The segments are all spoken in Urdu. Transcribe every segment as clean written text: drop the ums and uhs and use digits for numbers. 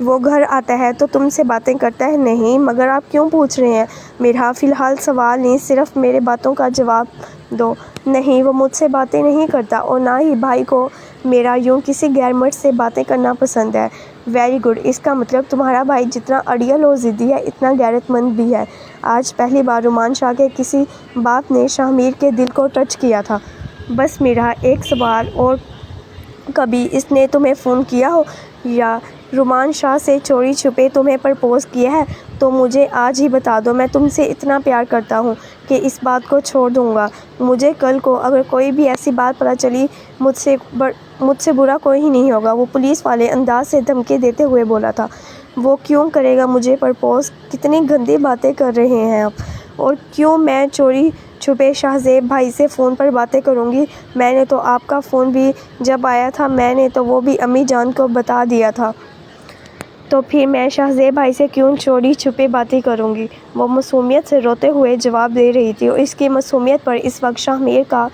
وہ گھر آتا ہے تو تم سے باتیں کرتا ہے؟ نہیں، مگر آپ کیوں پوچھ رہے ہیں؟ میرا فی الحال سوال نہیں، صرف میرے باتوں کا جواب دو۔ نہیں، وہ مجھ سے باتیں نہیں کرتا، اور نہ ہی بھائی کو میرا یوں کسی غیر مرد سے باتیں کرنا پسند ہے۔ ویری گڈ، اس کا مطلب تمہارا بھائی جتنا اڑیل اور ضدی ہے اتنا غیرت مند بھی ہے۔ آج پہلی بار رومان شاہ کے کسی بات نے شاہ میر کے دل کو ٹچ کیا تھا۔ بس میرا ایک سوال اور، کبھی اس نے تمہیں فون کیا ہو یا رومان شاہ سے چوری چھپے تمہیں پرپوز کیا ہے تو مجھے آج ہی بتا دو۔ میں تم سے اتنا پیار کرتا ہوں کہ اس بات کو چھوڑ دوں گا۔ مجھے کل کو اگر کوئی بھی ایسی بات پتہ چلی مجھ سے برا کوئی ہی نہیں ہوگا۔ وہ پولیس والے انداز سے دھمکی دیتے ہوئے بولا تھا۔ وہ کیوں کرے گا مجھے پرپوز؟ کتنی گندی باتیں کر رہے ہیں آپ۔ اور کیوں میں چوری چھپے شاہ زیب بھائی سے فون پر باتیں کروں گی؟ میں نے تو آپ کا فون بھی جب آیا تھا میں نے تو وہ بھی امی جان کو بتا دیا تھا۔ تو پھر میں شاہ زیب بھائی سے کیوں چوری چھپے باتیں کروں گی؟ وہ معصومیت سے روتے ہوئے جواب دے رہی تھی، اور اس کی معصومیت پر اس وقت شاہ میر کا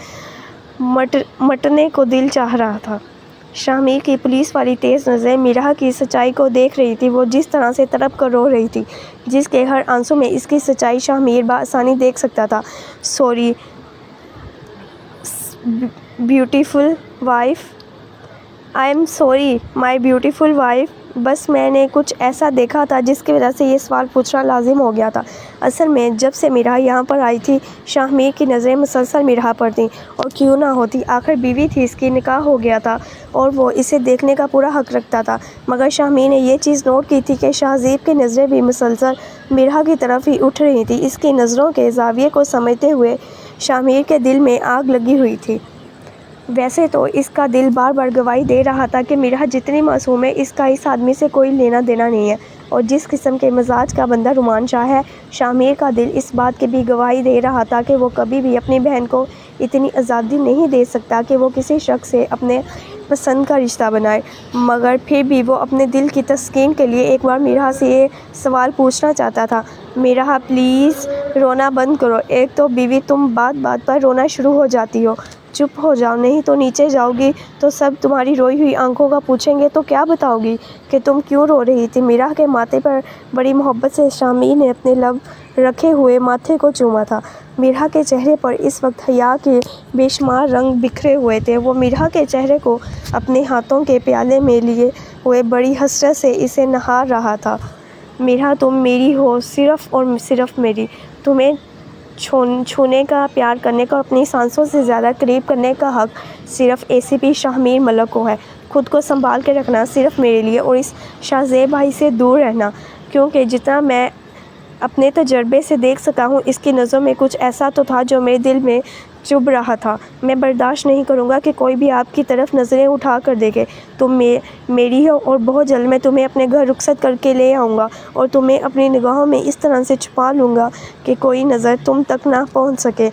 مٹنے کو دل چاہ رہا تھا۔ شاہ میر کی پولیس والی تیز نظریں میرا کی سچائی کو دیکھ رہی تھی۔ وہ جس طرح سے تڑپ کر رو رہی تھی، جس کے ہر آنسو میں اس کی سچائی شاہ میر بآسانی دیکھ سکتا تھا۔ Sorry beautiful wife, I am sorry my beautiful wife. بس میں نے کچھ ایسا دیکھا تھا جس کی وجہ سے یہ سوال پوچھنا لازم ہو گیا تھا۔ اصل میں جب سے میرا یہاں پر آئی تھی شاہ میر کی نظریں مسلسل میرا پر تھیں، اور کیوں نہ ہوتی، آخر بیوی تھی، اس کی نکاح ہو گیا تھا اور وہ اسے دیکھنے کا پورا حق رکھتا تھا۔ مگر شاہ میر نے یہ چیز نوٹ کی تھی کہ شاہ زیب کی نظریں بھی مسلسل میرا کی طرف ہی اٹھ رہی تھیں۔ اس کی نظروں کے زاویے کو سمجھتے ہوئے شاہ میر کے دل میں آگ لگی ہوئی تھی۔ ویسے تو اس کا دل بار بار گواہی دے رہا تھا کہ میرا جتنی معصوم ہے اس کا اس آدمی سے کوئی لینا دینا نہیں ہے، اور جس قسم کے مزاج کا بندہ رومان شاہ ہے، شاہ میر کا دل اس بات کی بھی گواہی دے رہا تھا کہ وہ کبھی بھی اپنی بہن کو اتنی آزادی نہیں دے سکتا کہ وہ کسی شخص سے اپنے پسند کا رشتہ بنائے۔ مگر پھر بھی وہ اپنے دل کی تسکین کے لیے ایک بار میرا سے یہ سوال پوچھنا چاہتا تھا۔ میرا پلیز رونا بند کرو۔ ایک تو بیوی تم بات بات پر رونا شروع ہو جاتی ہو۔ چپ ہو جاؤ، نہیں تو نیچے جاؤ گی تو سب تمہاری روئی ہوئی آنکھوں کا پوچھیں گے تو کیا بتاؤ گی کہ تم کیوں رو رہی تھی؟ میرا کے ماتھے پر بڑی محبت سے شاہ میر نے اپنے لب رکھے ہوئے ماتھے کو چوما تھا۔ میرا کے چہرے پر اس وقت حیا کے بے شمار رنگ بکھرے ہوئے تھے۔ وہ میرا کے چہرے کو اپنے ہاتھوں کے پیالے میں لیے ہوئے بڑی حسرت سے اسے نہار رہا تھا۔ میرا تم میری ہو، صرف اور صرف میری۔ تمہیں چھونے کا، پیار کرنے کا اور اپنی سانسوں سے زیادہ قریب کرنے کا حق صرف اے سی پی شاہ میر ملک کو ہے۔ خود کو سنبھال کے رکھنا صرف میرے لیے، اور اس شاہ زیب بھائی سے دور رہنا، کیونکہ جتنا میں اپنے تجربے سے دیکھ سکا ہوں اس کی نظروں میں کچھ ایسا تو تھا جو میرے دل میں چبھ رہا تھا۔ میں برداشت نہیں کروں گا کہ کوئی بھی آپ کی طرف نظریں اٹھا کر دیکھے۔ تم میری ہو، اور بہت جلد میں تمہیں اپنے گھر رخصت کر کے لے آؤں گا، اور تمہیں اپنی نگاہوں میں اس طرح سے چھپا لوں گا کہ کوئی نظر تم تک نہ پہنچ سکے۔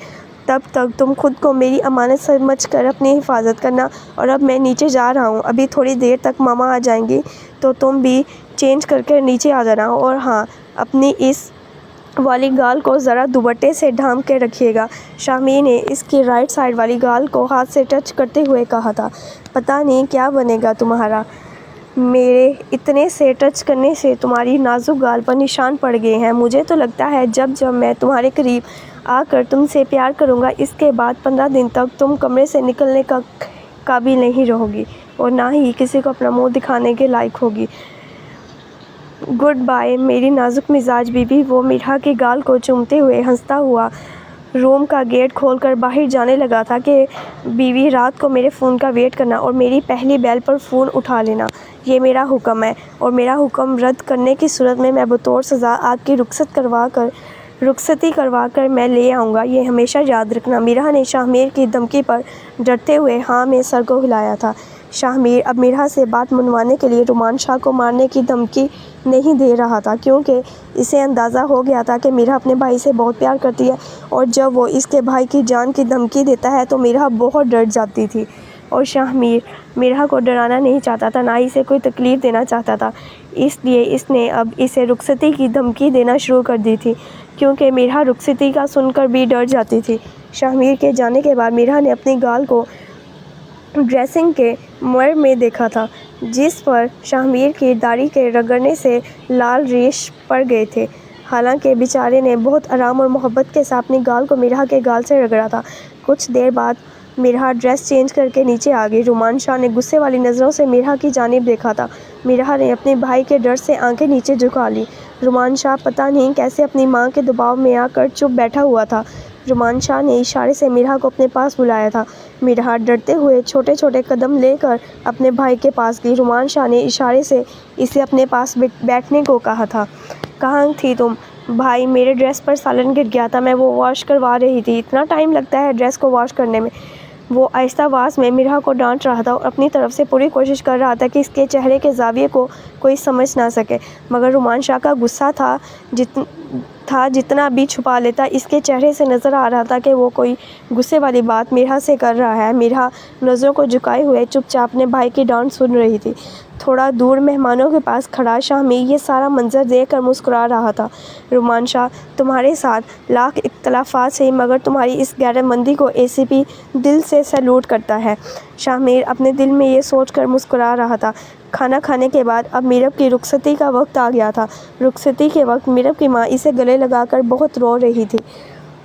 تب تک تم خود کو میری امانت سمجھ کر اپنی حفاظت کرنا۔ اور اب میں نیچے جا رہا ہوں، ابھی تھوڑی دیر تک ماما آ جائیں گی تو تم بھی چینج کر کے نیچے آ جانا، اور ہاں، اپنی اس والی گال کو ذرا دوپٹے سے ڈھانپ کے رکھیے گا۔ شاہ میر نے اس کی رائٹ سائڈ والی گال کو ہاتھ سے ٹچ کرتے ہوئے کہا تھا۔ پتہ نہیں کیا بنے گا تمہارا۔ میرے اتنے سے ٹچ کرنے سے تمہاری نازک گال پر نشان پڑ گئے ہیں۔ مجھے تو لگتا ہے جب میں تمہارے قریب آ کر تم سے پیار کروں گا اس کے بعد 15 دن تک تم کمرے سے نکلنے کا قابل نہیں رہو گی، اور نہ ہی کسی کو اپنا منہ دکھانے کے لائق ہوگی۔ گڈ بائے میری نازک مزاج بیوی۔ وہ میرا کی گال کو چومتے ہوئے ہنستا ہوا روم کا گیٹ کھول کر باہر جانے لگا تھا کہ بیوی رات کو میرے فون کا ویٹ کرنا اور میری پہلی بیل پر فون اٹھا لینا، یہ میرا حکم ہے، اور میرا حکم رد کرنے کی صورت میں بطور سزا آپ کی رخصتی کروا کر میں لے آؤں گا، یہ ہمیشہ یاد رکھنا۔ میرا نے شاہ میر کی دھمکی پر ڈرتے ہوئے ہاں میں سر کو ہلایا تھا۔ شاہ میر اب میرا سے بات منوانے کے لیے رومان شاہ کو مارنے کی دھمکی نہیں دے رہا تھا، کیونکہ اسے اندازہ ہو گیا تھا کہ میرا اپنے بھائی سے بہت پیار کرتی ہے، اور جب وہ اس کے بھائی کی جان کی دھمکی دیتا ہے تو میرا بہت ڈر جاتی تھی۔ اور شاہ میر میرا کو ڈرانا نہیں چاہتا تھا، نہ ہی اسے کوئی تکلیف دینا چاہتا تھا، اس لیے اس نے اب اسے رخصتی کی دھمکی دینا شروع کر دی تھی، کیونکہ میرا رخصتی کا سن کر بھی ڈر جاتی تھی۔ شاہ میر کے جانے کے بعد میرا نے اپنی گال کو ڈریسنگ کے مر میں دیکھا تھا، جس پر شاہ میر کی داڑھی کے رگڑنے سے لال ریش پڑ گئے تھے۔ حالانکہ بیچارے نے بہت آرام اور محبت کے ساتھ اپنی گال کو میرا کے گال سے رگڑا تھا۔ کچھ دیر بعد میرا ڈریس چینج کر کے نیچے آ گئی۔ رومان شاہ نے غصے والی نظروں سے میرا کی جانب دیکھا تھا۔ میرا نے اپنے بھائی کے ڈر سے آنکھیں نیچے جھکا لی۔ رومان شاہ پتہ نہیں کیسے اپنی ماں کے دباؤ میں آ کر چپ بیٹھا ہوا تھا۔ رومان شاہ نے اشارے سے میرا کو اپنے پاس بلایا تھا۔ میرا ڈرتے ہوئے چھوٹے چھوٹے قدم لے کر اپنے بھائی کے پاس گئی۔ رومان شاہ نے اشارے سے اسے اپنے پاس بیٹھنے کو کہا تھا۔ کہاں تھی تم؟ بھائی، میرے ڈریس پر سالن گر گیا تھا، میں وہ واش کروا رہی تھی۔ اتنا ٹائم لگتا ہے ڈریس کو واش کرنے میں؟ وہ آہستہ آواز میں میرا کو ڈانٹ رہا تھا اور اپنی طرف سے پوری کوشش کر رہا تھا کہ اس کے چہرے کے زاویے کو کوئی سمجھ نہ سکے، مگر رومان شاہ کا غصہ تھا جتنا بھی چھپا لیتا، اس کے چہرے سے نظر آ رہا تھا کہ وہ کوئی غصے والی بات میرا سے کر رہا ہے۔ میرا نظروں کو جھکائے ہوئے چپ چاپ اپنے بھائی کی ڈانٹ سن رہی تھی۔ تھوڑا دور مہمانوں کے پاس کھڑا شاہ میر یہ سارا منظر دیکھ کر مسکرا رہا تھا۔ رومان شاہ، تمہارے ساتھ لاکھ اختلافات سے مگر تمہاری اس غیرت مندی کو ACP دل سے سیلوٹ کرتا ہے۔ شاہ میر اپنے دل میں یہ سوچ کر مسکرا رہا تھا۔ کھانا کھانے کے بعد اب میرب کی رخصتی کا وقت آ گیا تھا۔ رخصتی کے وقت میرب کی ماں اسے گلے لگا کر بہت رو رہی تھی۔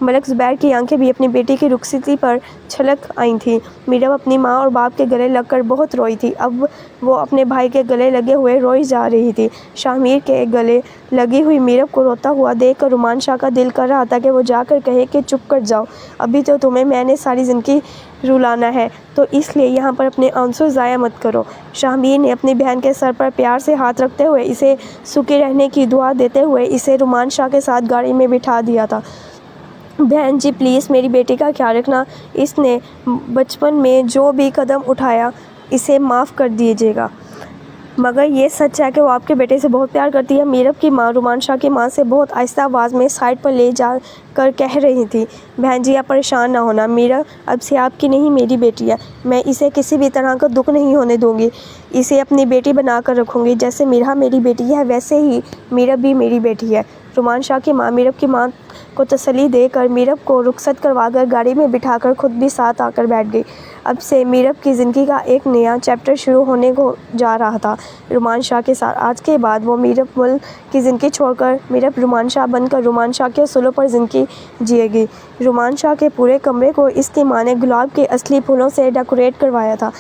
ملک زبیر کی آنکھیں بھی اپنی بیٹی کی رخصتی پر چھلک آئی تھیں۔ میرب اپنی ماں اور باپ کے گلے لگ کر بہت روئی تھی۔ اب وہ اپنے بھائی کے گلے لگے ہوئے روئی جا رہی تھی۔ شاہ میر کے گلے لگی ہوئی میرب کو روتا ہوا دیکھ کر رومان شاہ کا دل کر رہا تھا کہ وہ جا کر کہے کہ چپ کر جاؤ، ابھی تو تمہیں میں نے ساری زندگی رلانا ہے، تو اس لیے یہاں پر اپنے آنسو ضائع مت کرو۔ شاہ میر نے اپنی بہن کے سر پر پیار سے ہاتھ رکھتے ہوئے اسے سوکھے رہنے کی دعا دیتے ہوئے اسے رومان شاہ کے ساتھ گاڑی میں بٹھا دیا تھا۔ بہن جی پلیز میری بیٹی کا خیال رکھنا، اس نے بچپن میں جو بھی قدم اٹھایا اسے معاف کر دیجیے گا، مگر یہ سچ ہے کہ وہ آپ کے بیٹے سے بہت پیار کرتی ہے۔ میرب کی ماں رومان شاہ کی ماں سے بہت آہستہ آواز میں سائڈ پر لے جا کر کہہ رہی تھی، بہن جی آپ پریشان نہ ہونا، میرا اب سے آپ کی نہیں میری بیٹی ہے، میں اسے کسی بھی طرح کا دکھ نہیں ہونے دوں گی، اسے اپنی بیٹی بنا کر رکھوں گی، جیسے میرا میری بیٹی ہے ویسے ہی میرب بھی میری بیٹی ہے۔ رومان شاہ کی ماں میرب کی ماں کو تسلی دے کر میرب کو رخصت کروا کر گاڑی میں بٹھا کر خود بھی ساتھ آ کر بیٹھ گئی۔ اب سے میرب کی زندگی کا ایک نیا چیپٹر شروع ہونے کو جا رہا تھا رومان شاہ کے ساتھ۔ آج کے بعد وہ میرب ملک کی زندگی چھوڑ کر میرب رومان شاہ بن کر رومان شاہ کے اصولوں پر زندگی جیے گی۔ رومان شاہ کے پورے کمرے کو اس کی ماں نے گلاب کے اصلی پھولوں سے ڈیکوریٹ کروایا تھا۔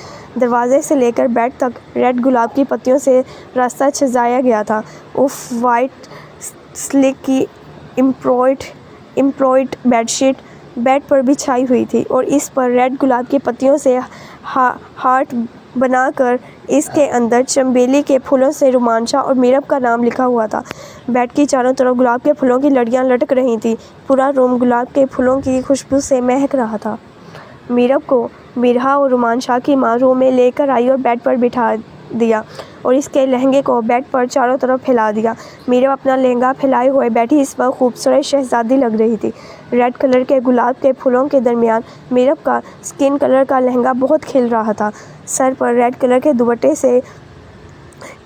دروازے سے لے کر بیڈ تک ریڈ گلاب کی پتیوں سے راستہ سجایا گیا تھا۔ آف وائٹ سلک کی امبرائڈ بیڈ شیٹ بیڈ پر بچھائی ہوئی تھی اور اس پر ریڈ گلاب کی پتیوں سے ہارٹ بنا کر اس کے اندر چنبیلی کے پھولوں سے رومان شاہ اور میرب کا نام لکھا ہوا تھا۔ بیڈ کی چاروں طرف گلاب کے پھولوں کی لڑیاں لٹک رہی تھیں۔ پورا روم گلاب کے پھولوں کی خوشبو سے مہک رہا تھا۔ میرب کو میرا اور رومان شاہ کی ماں روم میں لے کر آئی اور بیڈ پر بٹھا دیا اور اس کے لہنگے کو بیڈ پر چاروں طرف پھیلا دیا۔ میرب اپنا لہنگا پھیلائے ہوئے بیٹھی اس وقت خوبصورت شہزادی لگ رہی تھی۔ ریڈ کلر کے گلاب کے پھولوں کے درمیان میرب کا اسکن کلر کا لہنگا بہت کھل رہا تھا۔ سر پر ریڈ کلر کے دوپٹے سے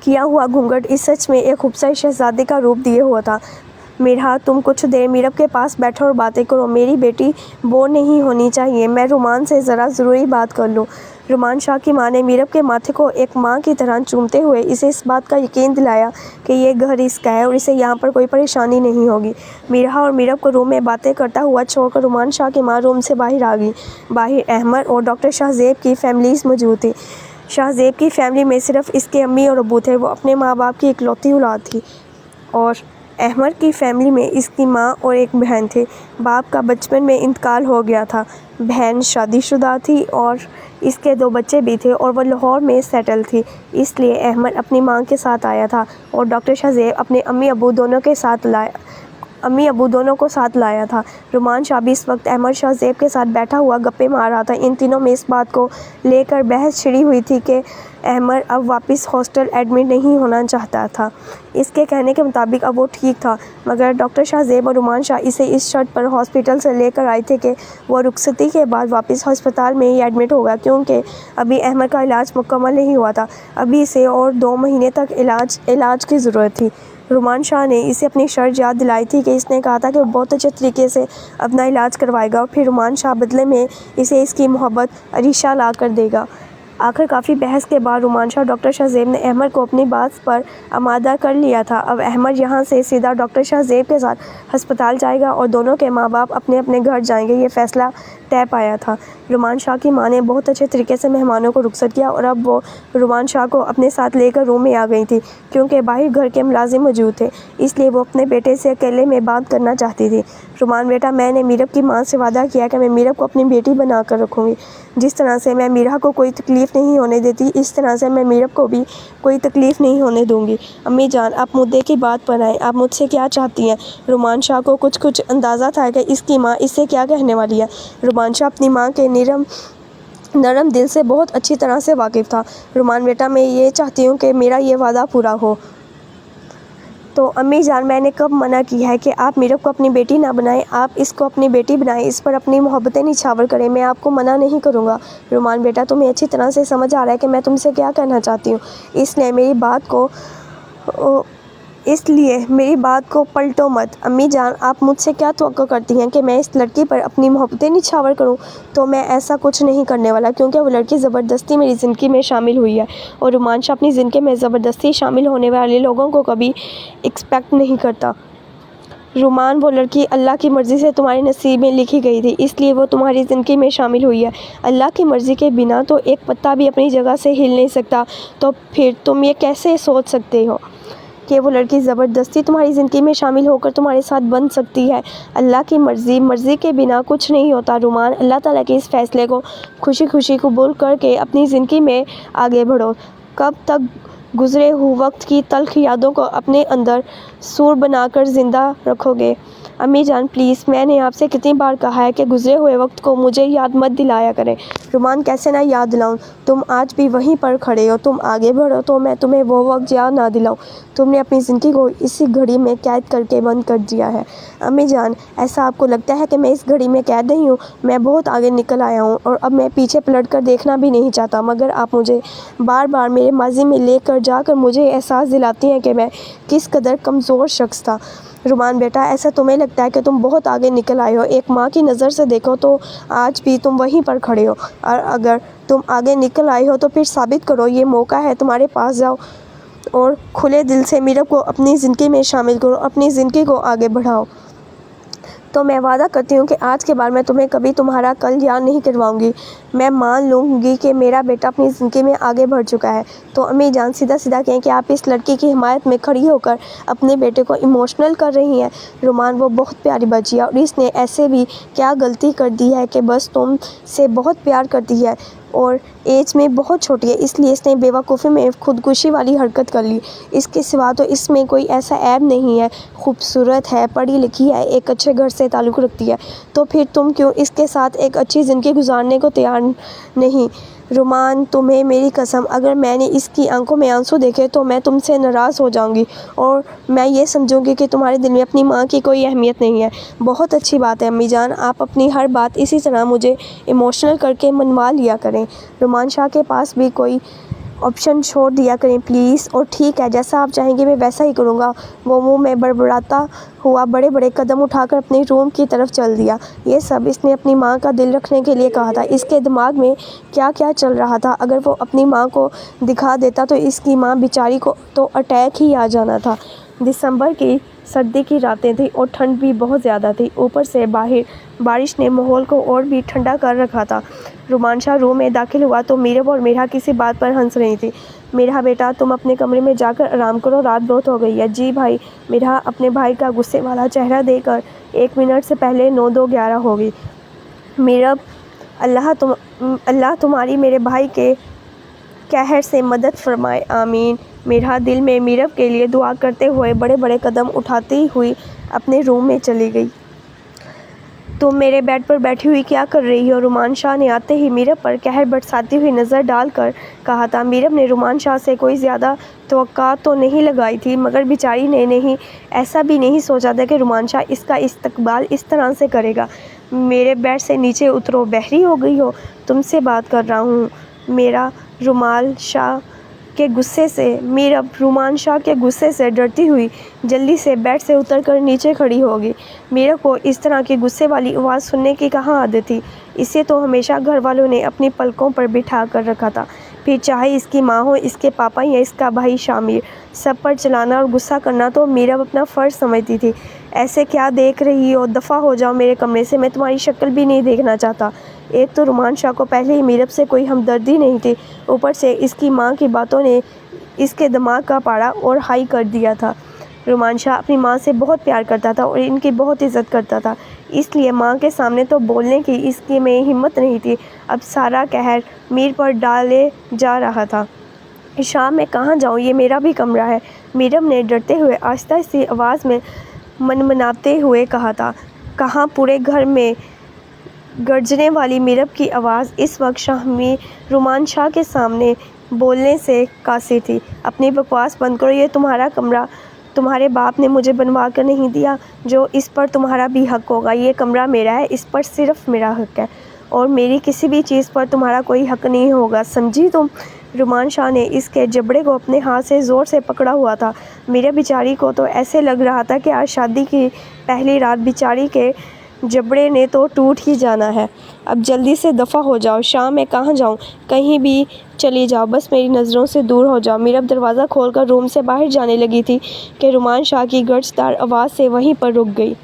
کیا ہوا گھونگھٹ اس سچ میں ایک خوبصورت شہزادی کا روپ دیے ہوا تھا۔ میرا تم کچھ دیر میرب کے پاس بیٹھو اور باتیں کرو، میری بیٹی بور نہیں ہونی چاہیے، میں رومان سے ذرا ضروری بات کر لوں۔ رومان شاہ کی ماں نے میرب کے ماتھے کو ایک ماں کی طرح چومتے ہوئے اسے اس بات کا یقین دلایا کہ یہ گھر اس کا ہے اور اسے یہاں پر کوئی پریشانی نہیں ہوگی۔ میرا اور میرب کو روم میں باتیں کرتا ہوا چھوڑ کر رومان شاہ کی ماں روم سے باہر آ گئی۔ باہر احمد اور ڈاکٹر شاہ زیب کی فیملیز موجود تھی۔ شاہ زیب کی فیملی میں صرف اس کے امی اور ابو تھے، وہ اپنے ماں باپ کی اکلوتی اولاد تھی، اور احمد کی فیملی میں اس کی ماں اور ایک بہن تھی۔ باپ کا بچپن میں انتقال ہو گیا تھا، بہن شادی شدہ تھی اور اس کے 2 بچے بھی تھے اور وہ لاہور میں سیٹل تھی، اس لیے احمد اپنی ماں کے ساتھ آیا تھا اور ڈاکٹر شاہ زیب اپنے امی ابو دونوں کو ساتھ لایا تھا۔ رومان شاہ بھی اس وقت احمد شاہ زیب کے ساتھ بیٹھا ہوا گپیں مار رہا تھا۔ ان تینوں میں اس بات کو لے کر بحث چھڑی ہوئی تھی کہ احمد اب واپس ہاسٹل ایڈمٹ نہیں ہونا چاہتا تھا۔ اس کے کہنے کے مطابق اب وہ ٹھیک تھا، مگر ڈاکٹر شاہ زیب اور رومان شاہ اسے اس شرط پر ہاسپٹل سے لے کر آئے تھے کہ وہ رخصتی کے بعد واپس ہسپتال میں ہی ایڈمٹ ہوگا، کیونکہ ابھی احمد کا علاج مکمل نہیں ہوا تھا، ابھی اسے اور 2 مہینے تک علاج کی ضرورت تھی۔ رومان شاہ نے اسے اپنی شرط یاد دلائی تھی کہ اس نے کہا تھا کہ وہ بہت اچھے طریقے سے اپنا علاج کروائے گا اور پھر رومان شاہ بدلے میں اسے اس کی محبت عریشہ لا کر دے گا۔ آخر کافی بحث کے بعد رومان شاہ ڈاکٹر شاہ زیب نے احمد کو اپنی بات پر آمادہ کر لیا تھا۔ اب احمد یہاں سے سیدھا ڈاکٹر شاہ زیب کے ساتھ ہسپتال جائے گا اور دونوں کے ماں باپ اپنے اپنے گھر جائیں گے، یہ فیصلہ طے پایا تھا۔ رومان شاہ کی ماں نے بہت اچھے طریقے سے مہمانوں کو رخصت کیا اور اب وہ رومان شاہ کو اپنے ساتھ لے کر روم میں آ گئی تھی، کیونکہ باہر گھر کے ملازم موجود تھے، اس لیے وہ اپنے بیٹے سے اکیلے میں بات کرنا چاہتی تھی۔ رومان بیٹا، میں نے میرب کی ماں سے وعدہ کیا کہ میں میرب کو اپنی بیٹی بنا کر رکھوں گی۔ جس طرح سے میں میرا کو کوئی تکلیف نہیں ہونے دیتی، اس طرح سے میں میرب کو بھی کوئی تکلیف نہیں ہونے دوں گی۔ امی جان، آپ مدعے کی بات پر آئیں، آپ مجھ سے کیا چاہتی ہیں؟ رومان شاہ کو کچھ اندازہ تھا کہ اس کی ماں اس سے کیا کہنے والی ہے۔ رومان شاہ اپنی ماں کے نرم دل سے بہت اچھی طرح سے واقف تھا۔ رومان بیٹا، میں یہ چاہتی ہوں کہ میرا یہ وعدہ پورا ہو۔ تو امی جان، میں نے کب منع کی ہے کہ آپ میرب کو اپنی بیٹی نہ بنائیں؟ آپ اس کو اپنی بیٹی بنائیں، اس پر اپنی محبتیں نچھاور کریں، میں آپ کو منع نہیں کروں گا۔ رومان بیٹا، تمہیں اچھی طرح سے سمجھ آ رہا ہے کہ میں تم سے کیا کہنا چاہتی ہوں، اس لیے میری بات کو پلٹو مت۔ امی جان، آپ مجھ سے کیا توقع کرتی ہیں کہ میں اس لڑکی پر اپنی محبتیں نچھاور کروں؟ تو میں ایسا کچھ نہیں کرنے والا، کیونکہ وہ لڑکی زبردستی میری زندگی میں شامل ہوئی ہے، اور رومان شاہ اپنی زندگی میں زبردستی شامل ہونے والے لوگوں کو کبھی ایکسپیکٹ نہیں کرتا۔ رومان، وہ لڑکی اللہ کی مرضی سے تمہارے نصیب میں لکھی گئی تھی، اس لیے وہ تمہاری زندگی میں شامل ہوئی ہے۔ اللہ کی مرضی کے بنا تو ایک پتا بھی اپنی جگہ سے ہل نہیں سکتا، تو پھر تم یہ کیسے سوچ سکتے ہو کہ وہ لڑکی زبردستی تمہاری زندگی میں شامل ہو کر تمہارے ساتھ بن سکتی ہے؟ اللہ کی مرضی کے بنا کچھ نہیں ہوتا۔ رومان، اللہ تعالیٰ کے اس فیصلے کو خوشی خوشی قبول کر کے اپنی زندگی میں آگے بڑھو۔ کب تک گزرے ہوئے وقت کی تلخ یادوں کو اپنے اندر سور بنا کر زندہ رکھو گے؟ امی جان پلیز، میں نے آپ سے کتنی بار کہا ہے کہ گزرے ہوئے وقت کو مجھے یاد مت دلایا کریں۔ رومان، کیسے نہ یاد دلاؤں؟ تم آج بھی وہیں پر کھڑے ہو، تم آگے بڑھو تو میں تمہیں وہ وقت یاد نہ دلاؤں۔ تم نے اپنی زندگی کو اسی گھڑی میں قید کر کے بند کر دیا ہے۔ امی جان، ایسا آپ کو لگتا ہے کہ میں اس گھڑی میں قید نہیں ہوں؟ میں بہت آگے نکل آیا ہوں اور اب میں پیچھے پلٹ کر دیکھنا بھی نہیں چاہتا، مگر آپ مجھے بار بار میرے ماضی میں لے کر جا کر مجھے احساس دلاتی ہیں کہ میں کس قدر کمزور شخص تھا۔ رومان بیٹا، ایسا تمہیں لگتا ہے کہ تم بہت آگے نکل آئے ہو؟ ایک ماں کی نظر سے دیکھو تو آج بھی تم وہیں پر کھڑے ہو، اور اگر تم آگے نکل آئے ہو تو پھر ثابت کرو، یہ موقع ہے تمہارے پاس، جاؤ اور کھلے دل سے میرب کو اپنی زندگی میں شامل کرو، اپنی زندگی کو آگے بڑھاؤ۔ تو میں وعدہ کرتی ہوں کہ آج کے بعد میں تمہیں کبھی تمہارا کل یاد نہیں کرواؤں گی۔ میں مان لوں گی کہ میرا بیٹا اپنی زندگی میں آگے بڑھ چکا ہے۔ تو امی جان، سیدھا کہیں کہ آپ اس لڑکی کی حمایت میں کھڑی ہو کر اپنے بیٹے کو ایموشنل کر رہی ہیں۔ رومان، وہ بہت پیاری بچی ہے اور اس نے ایسے بھی کیا غلطی کر دی ہے کہ بس تم سے بہت پیار کرتی ہے اور ایج میں بہت چھوٹی ہے، اس لیے اس نے بے وقوفی میں خودکشی والی حرکت کر لی۔ اس کے سوا تو اس میں کوئی ایسا عیب نہیں ہے، خوبصورت ہے، پڑھی لکھی ہے، ایک اچھے گھر سے تعلق رکھتی ہے، تو پھر تم کیوں اس کے ساتھ ایک اچھی زندگی گزارنے کو تیار نہیں؟ رومان، تمہیں میری قسم، اگر میں نے اس کی آنکھوں میں آنسو دیکھے تو میں تم سے ناراض ہو جاؤں گی اور میں یہ سمجھوں گی کہ تمہارے دل میں اپنی ماں کی کوئی اہمیت نہیں ہے۔ بہت اچھی بات ہے امی جان، آپ اپنی ہر بات اسی طرح مجھے ایموشنل کر کے منوا لیا کریں۔ رومان شاہ کے پاس بھی کوئی آپشن چھوڑ دیا کریں پلیز۔ اور ٹھیک ہے، جیسا آپ چاہیں گے میں ویسا ہی کروں گا۔ وہ منہ میں بڑبڑاتا ہوا بڑے بڑے قدم اٹھا کر اپنے روم کی طرف چل دیا۔ یہ سب اس نے اپنی ماں کا دل رکھنے کے لیے کہا تھا۔ اس کے دماغ میں کیا کیا چل رہا تھا، اگر وہ اپنی ماں کو دکھا دیتا تو اس کی ماں بیچاری کو تو اٹیک ہی آ جانا تھا۔ دسمبر کی سردی کی راتیں تھیں اور ٹھنڈ بھی بہت زیادہ تھی، اوپر سے باہر بارش نے ماحول کو اور بھی ٹھنڈا کر رکھا تھا۔ رومان شاہ روم میں داخل ہوا تو میرب اور میرا کسی بات پر ہنس رہی تھی۔ میرا بیٹا، تم اپنے کمرے میں جا کر آرام کرو، رات بہت ہو گئی ہے۔ جی بھائی۔ میرا اپنے بھائی کا غصے والا چہرہ دیکھ کر 1 منٹ سے پہلے 9:02:11 ہوگی۔ میرب، اللہ تمہاری میرے بھائی کے قہر سے مدد فرمائے، آمین۔ میرا دل میں میرب کے لیے دعا کرتے ہوئے بڑے بڑے قدم اٹھاتی ہوئی اپنے روم میں چلی گئی۔ تم میرے بیڈ پر بیٹھی ہوئی کیا کر رہی ہو؟ رومان شاہ نے آتے ہی میرب پر قہر برساتی ہوئی نظر ڈال کر کہا تھا۔ میرب نے رومان شاہ سے کوئی زیادہ توقعات تو نہیں لگائی تھی، مگر بیچاری نے ایسا بھی نہیں سوچا تھا کہ رومان شاہ اس کا استقبال اس طرح سے کرے گا۔ میرے بیڈ سے نیچے اترو، بحری ہو گئی ہو؟ تم سے بات کر رہا ہوں۔ میرب رومان شاہ کے غصے سے ڈرتی ہوئی جلدی سے بیڈ سے اتر کر نیچے کھڑی ہوگی۔ میرب کو اس طرح کی غصے والی آواز سننے کی کہاں عادت تھی؟ اسے تو ہمیشہ گھر والوں نے اپنی پلکوں پر بٹھا کر رکھا تھا۔ پھر چاہے اس کی ماں ہو، اس کے پاپا یا اس کا بھائی شامر، سب پر چلانا اور غصہ کرنا تو میرب اپنا فرض سمجھتی تھی۔ ایسے کیا دیکھ رہی ہو؟ دفعہ ہو جاؤ میرے کمرے سے، میں تمہاری شکل بھی نہیں دیکھنا چاہتا۔ ایک تو رومان شاہ کو پہلے ہی میرب سے کوئی ہمدردی نہیں تھی، اوپر سے اس کی ماں کی باتوں نے اس کے دماغ کا پاڑا اور ہائی کر دیا تھا۔ رومان شاہ اپنی ماں سے بہت پیار کرتا تھا اور ان کی بہت عزت کرتا تھا، اس لیے ماں کے سامنے تو بولنے کی اس کی میں ہمت نہیں تھی۔ اب سارا قہر میر پر ڈالے جا رہا تھا۔ شاہ میں کہاں جاؤں؟ یہ میرا بھی کمرہ ہے، میرب نے ڈرتے ہوئے آہستہ سی آواز میں منمناتے ہوئے کہا تھا۔ کہاں؟ پورے گھر میں گرجنے والی میرب کی آواز اس وقت رومان شاہ کے سامنے بولنے سے قاصر تھی۔ اپنی بکواس بند کرو، یہ تمہارا کمرہ تمہارے باپ نے مجھے بنوا کر نہیں دیا جو اس پر تمہارا بھی حق ہوگا۔ یہ کمرہ میرا ہے، اس پر صرف میرا حق ہے اور میری کسی بھی چیز پر تمہارا کوئی حق نہیں ہوگا، سمجھی تم؟ رومان شاہ نے اس کے جبڑے کو اپنے ہاتھ سے زور سے پکڑا ہوا تھا۔ میرب بیچاری کو تو ایسے لگ رہا تھا کہ آج شادی کی پہلی رات بیچاری کے جبڑے نے تو ٹوٹ ہی جانا ہے۔ اب جلدی سے دفع ہو جاؤ۔ شاہ میں کہاں جاؤں؟ کہیں بھی چلی جاؤ، بس میری نظروں سے دور ہو جاؤ۔ میرب دروازہ کھول کر روم سے باہر جانے لگی تھی کہ رومان شاہ کی گرج دار آواز سے وہیں پر رک گئی۔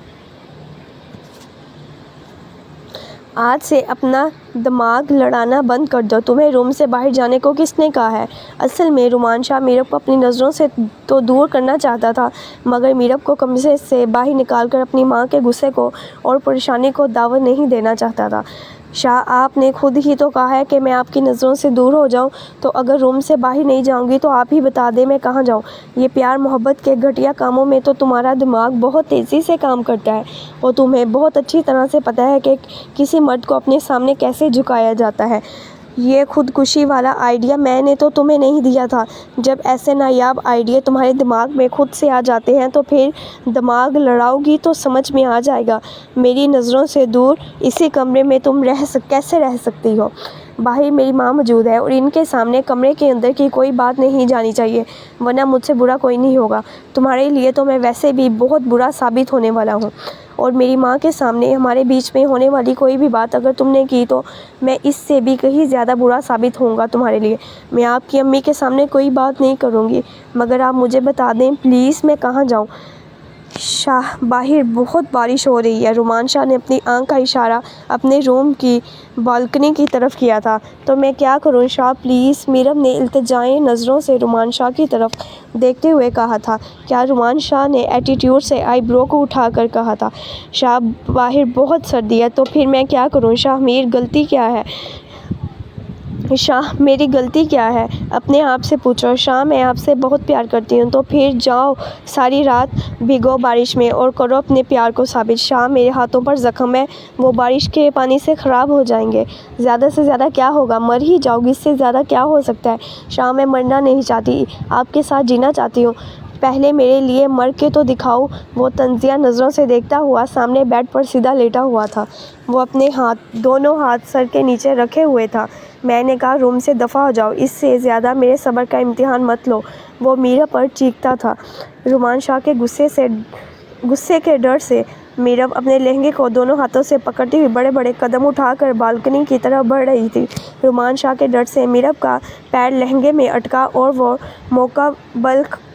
آج سے اپنا دماغ لڑانا بند کر دو، تمہیں روم سے باہر جانے کو کس نے کہا ہے؟ اصل میں رومان شاہ میرب کو اپنی نظروں سے تو دور کرنا چاہتا تھا، مگر میرب کو کمرے سے باہر نکال کر اپنی ماں کے غصے کو اور پریشانی کو دعوت نہیں دینا چاہتا تھا۔ شاہ، آپ نے خود ہی تو کہا ہے کہ میں آپ کی نظروں سے دور ہو جاؤں، تو اگر روم سے باہر نہیں جاؤں گی تو آپ ہی بتا دیں میں کہاں جاؤں۔ یہ پیار محبت کے گھٹیا کاموں میں تو تمہارا دماغ بہت تیزی سے کام کرتا ہے اور تمہیں بہت اچھی طرح سے پتہ ہے کہ کسی مرد کو اپنے سامنے کیسے جھکایا جاتا ہے۔ یہ خودکشی والا آئیڈیا میں نے تو تمہیں نہیں دیا تھا۔ جب ایسے نایاب آئیڈیا تمہارے دماغ میں خود سے آ جاتے ہیں تو پھر دماغ لڑاؤ گی تو سمجھ میں آ جائے گا۔ میری نظروں سے دور اسی کمرے میں تم کیسے رہ سکتی ہو؟ باہر میری ماں موجود ہے اور ان کے سامنے کمرے کے اندر کی کوئی بات نہیں جانی چاہیے، ورنہ مجھ سے برا کوئی نہیں ہوگا۔ تمہارے لیے تو میں ویسے بھی بہت برا ثابت ہونے والا ہوں، اور میری ماں کے سامنے ہمارے بیچ میں ہونے والی کوئی بھی بات اگر تم نے کی تو میں اس سے بھی کہیں زیادہ برا ثابت ہوں گا تمہارے لیے۔ میں آپ کی امی کے سامنے کوئی بات نہیں کروں گی، مگر آپ مجھے بتا دیں پلیز میں کہاں جاؤں؟ شاہ، باہر بہت بارش ہو رہی ہے۔ رومان شاہ نے اپنی آنکھ کا اشارہ اپنے روم کی بالکنی کی طرف کیا تھا۔ تو میں کیا کروں شاہ پلیز؟ میرب نے التجائی نظروں سے رومان شاہ کی طرف دیکھتے ہوئے کہا تھا۔ کیا؟ رومان شاہ نے ایٹی ٹیوڈ سے آئی برو کو اٹھا کر کہا تھا۔ شاہ، باہر بہت سردی ہے۔ تو پھر میں کیا کروں شاہ؟ میری غلطی کیا ہے؟ شاہ، میری غلطی کیا ہے؟ اپنے آپ سے پوچھو۔ شاہ، میں آپ سے بہت پیار کرتی ہوں۔ تو پھر جاؤ ساری رات بھیگو بارش میں اور کرو اپنے پیار کو ثابت۔ شاہ، میرے ہاتھوں پر زخم ہے، وہ بارش کے پانی سے خراب ہو جائیں گے۔ زیادہ سے زیادہ کیا ہوگا؟ مر ہی جاؤ گی، اس سے زیادہ کیا ہو سکتا ہے؟ شاہ، میں مرنا نہیں چاہتی، آپ کے ساتھ جینا چاہتی ہوں۔ پہلے میرے لیے مر کے تو دکھاؤ۔ وہ طنزیہ نظروں سے دیکھتا ہوا سامنے بیڈ پر سیدھا لیٹا ہوا تھا۔ وہ اپنے دونوں ہاتھ سر کے نیچے رکھے ہوئے تھا۔ میں نے کہا روم سے دفع ہو جاؤ، اس سے زیادہ میرے صبر کا امتحان مت لو، وہ میرب پر چیختا تھا۔ رومان شاہ کے غصے کے ڈر سے میرب اپنے لہنگے کو دونوں ہاتھوں سے پکڑتی ہوئی بڑے بڑے قدم اٹھا کر بالکنی کی طرف بڑھ رہی تھی۔ رومان شاہ کے ڈر سے میرب کا پیر لہنگے میں اٹکا اور وہ موقع بلکہ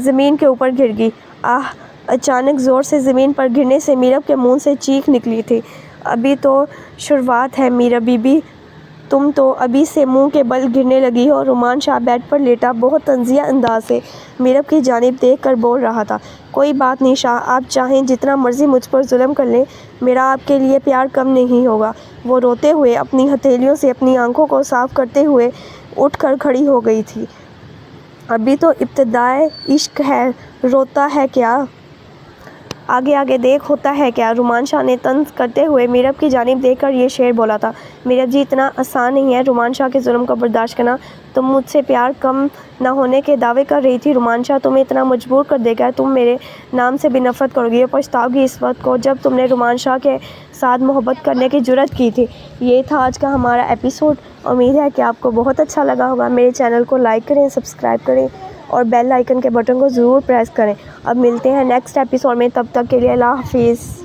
زمین کے اوپر گر گئی۔ آہ! اچانک زور سے زمین پر گرنے سے میرب کے منہ سے چیخ نکلی تھی۔ ابھی تو شروعات ہے میرب بی بی، تم تو ابھی سے منہ کے بل گرنے لگی ہو۔ رومان شاہ بیڈ پر لیٹا بہت طنزیہ انداز سے میرب کی جانب دیکھ کر بول رہا تھا۔ کوئی بات نہیں شاہ، آپ چاہیں جتنا مرضی مجھ پر ظلم کر لیں، میرا آپ کے لیے پیار کم نہیں ہوگا۔ وہ روتے ہوئے اپنی ہتھیلیوں سے اپنی آنکھوں کو صاف کرتے ہوئے اٹھ کر کھڑی ہو گئی تھی۔ ابھی تو ابتدائے عشق ہے، روتا ہے کیا؟ آگے دیکھ ہوتا ہے کیا؟ رومان شاہ نے طنز کرتے ہوئے میرب کی جانب دیکھ کر یہ شعر بولا تھا۔ میرب جی، اتنا آسان نہیں ہے رومان شاہ کے ظلم کو برداشت کرنا۔ تم مجھ سے پیار کم نہ ہونے کے دعوے کر رہی تھی، رومان شاہ تمہیں اتنا مجبور کر دے گا، تم میرے نام سے بھی نفرت کرو گی اور پچھتاؤ گی اس وقت کو جب تم نے رومان شاہ کے ساتھ محبت کرنے کی جرأت کی تھی۔ یہ تھا آج کا ہمارا ایپیسوڈ۔ امید ہے کہ آپ کو بہت اچھا لگا ہوگا۔ میرے چینل کو لائک کریں، سبسکرائب کریں اور بیل آئیکن کے بٹن کو ضرور پریس کریں۔ اب ملتے ہیں نیکسٹ ایپیسوڈ میں، تب تک کے لیے اللہ حافظ۔